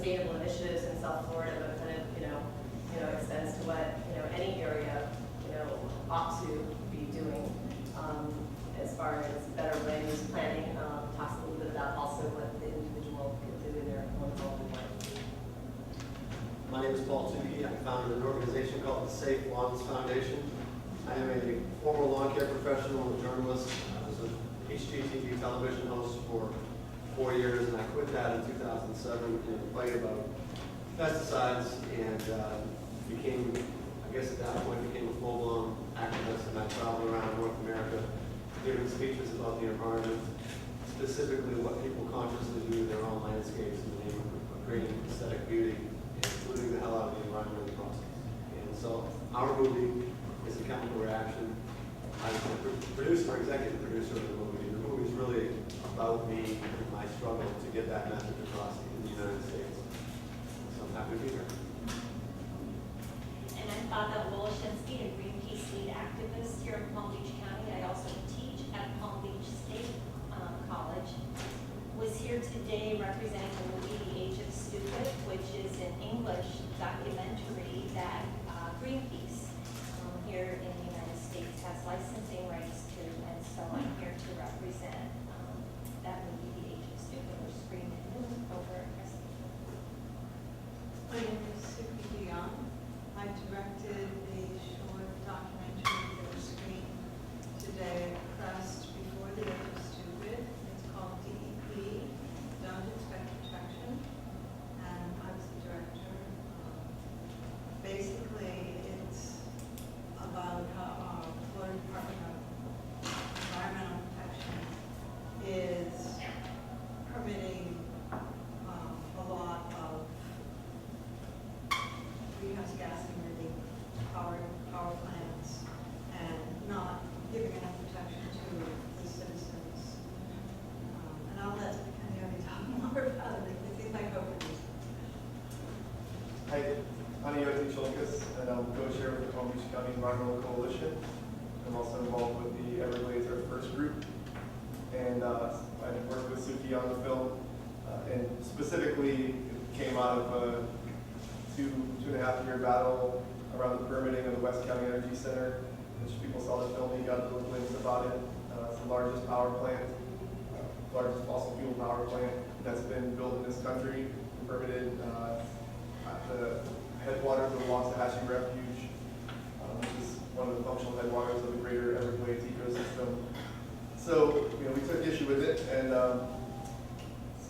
sustainable initiatives in South Florida, but kind of, extends to what, any area, ought to be doing, as far as better land use planning, talks a little bit about also what the individual can do in their own home and life. My name is Paul Tukey. I founded an organization called the Safe Lawns Foundation. I am a former lawn care professional and journalist. I was an HGTV television host for 4 years, and I quit that in 2007 in a fight about pesticides, and became, I guess at that point, became a full-blown activist, and I traveled around North America giving speeches about the environment, specifically what people consciously do in their own landscapes in the name of creating aesthetic beauty, including the hell out of the environmental process. And so our movie is a chemical reaction. I was the producer, executive producer of the movie. The movie is really about me and my struggle to get that message across in the United States. So I'm happy to be here. And I'm Fatha Woloshinsky, a Greenpeace lead activist here in Palm Beach County. I also teach at Palm Beach State College. Was here today representing the movie The Age of Stupid, which is an English documentary that Greenpeace here in the United States has licensing rights to, and so I'm here to represent that movie, The Age of Stupid, or screen it over at Crescent. My name is Suki Young. I directed a short documentary that was screened today at Crest before The Age of Stupid. It's called DEP, Don't Expect Protection, and I was the director. Basically, it's about how our Florida Department of Environmental Protection is permitting a lot of greenhouse gas emitting power plants and not giving enough protection to the citizens. And I'll let Kenny talk more about it. I think my co-producer. Hi, I'm Yoti Cholkas, and I'm co-chair of the Palm Beach County Environmental Coalition. I'm also involved with the Everglades Earth First group, and I worked with Suki on the film, and specifically it came out of a two and a half year battle around the permitting of the West County Energy Center, which people saw the film and got a little glimpse about it. It's the largest power plant, largest fossil fuel power plant that's been built in this country, permitted at the headwaters of the Waxahachie Refuge, which is one of the functional headwaters of the greater Everglades ecosystem. So, we took issue with it, and so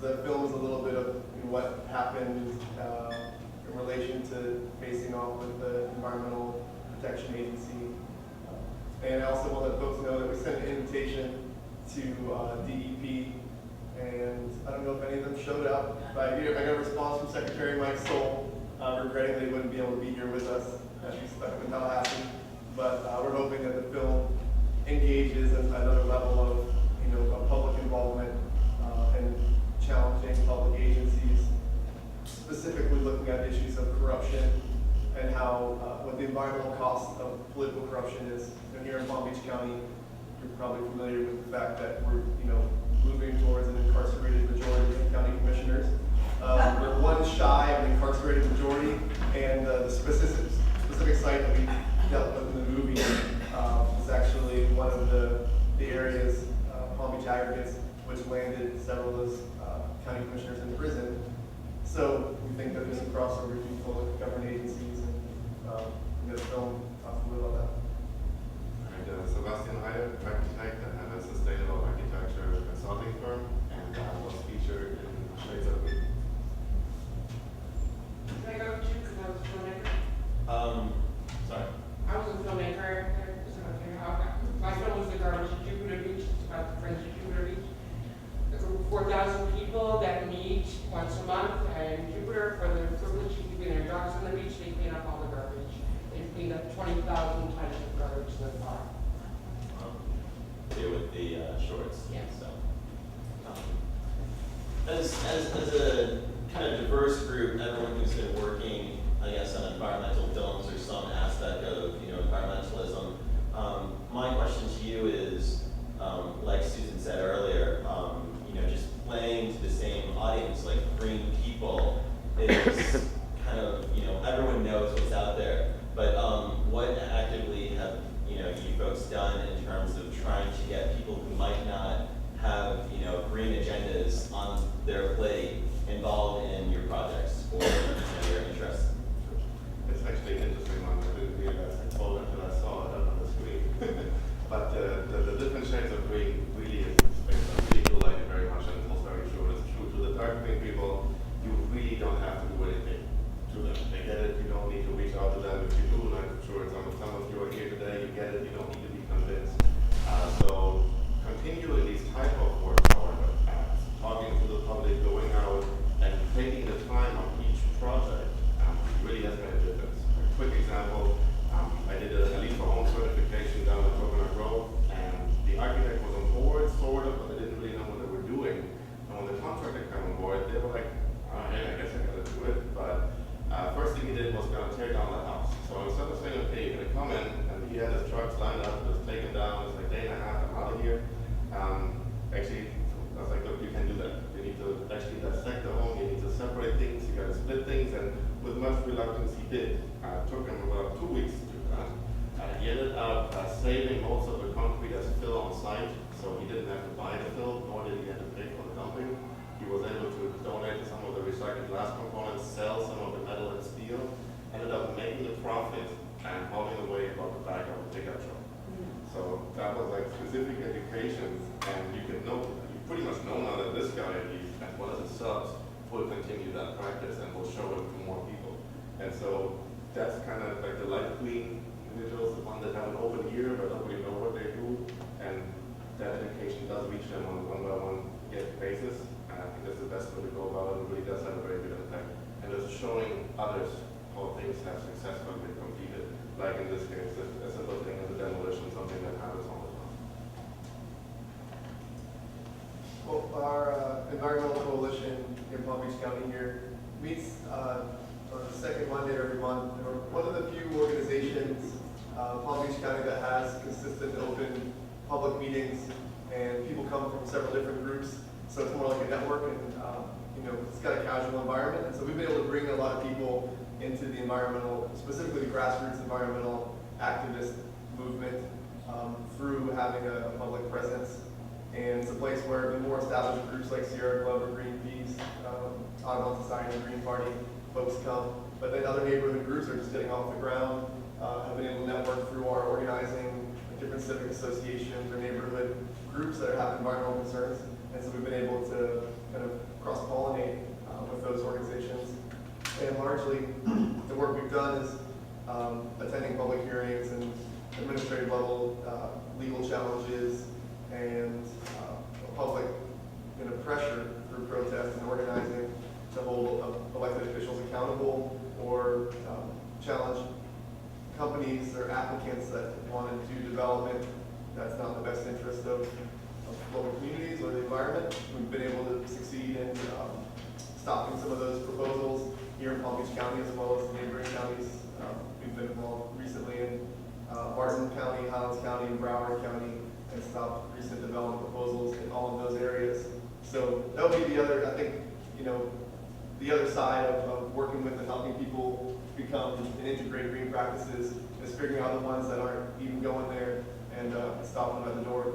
the film is a little bit of what happened in relation to facing off with the Environmental Protection Agency. And I also want to let folks know that we sent an invitation to DEP, and I don't know if any of them showed up, but I got a response from Secretary Mike Soul, regretting they wouldn't be able to be here with us as she's stuck in Tallahassee. But we're hoping that the film engages at another level of, of public involvement and challenging public agencies, specifically looking at issues of corruption and how what the environmental cost of political corruption is. Here in Palm Beach County, you're probably familiar with the fact that we're moving towards an incarcerated majority of county commissioners. We're one shy of an incarcerated majority, and the specific site that we dealt with in the movie was actually one of the areas, Palm Beach aggregates, which landed several of those county commissioners in prison. So we think that there's some crossover between public government agencies, and the film talks a little about that. Sebastian Heide, architect and a sustainable architecture consulting firm, and was featured in Shades of Green. Can I go to you because I was a filmmaker? Sorry. I was a filmmaker. My film was The Garbage at Jupiter Beach. It's about the French Jupiter Beach. A group of 4,000 people that meet once a month in Jupiter for the privilege of keeping their dogs on the beach. They clean up all the garbage. They clean up 20,000 tons of garbage in the park. Deal with the shorts. Yeah. So, as a kind of diverse group, everyone who's been working, I guess, on environmental films or some aspect of environmentalism. My question to you is, like Susan said earlier, just playing to the same audience, like green people, will continue that practice and will show it to more people. And so that's kind of like the light green individuals, the one that have an open ear but nobody know what they do, and that education does reach them on a one-by-one basis. And I think that's the best way to go about it, and really does have a very good impact. And it's showing others how things have successfully been completed. Like in this case, a simple thing as a demolition, something that happens all the time. Well, our environmental coalition in Palm Beach County here meets on the second Monday of every month. And we're one of the few organizations, Palm Beach County, that has consistent open public meetings, and people come from several different groups. So it's more like a network, and it's got a casual environment. And so we've been able to bring a lot of people into the environmental, specifically the grassroots environmental activist movement through having a public presence. And it's a place where the more established groups like Sierra Club or Greenpeace, Audubon Society, Green Party folks come. But then other neighborhood groups are just getting off the ground, have been able to network through our organizing, different civic associations or neighborhood groups that have environmental concerns. And so we've been able to kind of cross-pollinate with those organizations. And largely, the work we've done is attending public hearings and administrative level legal challenges and public pressure through protest and organizing to hold elected officials accountable or challenge companies or applicants that want to do development that's not in the best interest of local communities or the environment. We've been able to succeed in stopping some of those proposals here in Palm Beach County as well as the neighboring counties. We've been involved recently in Martin County, Highlands County, and Broward County, and stopped recent development proposals in all of those areas. So that'll be the other, I think, the other side of working with and helping people become and integrate green practices is figuring out the ones that aren't even going there and stop them at the door.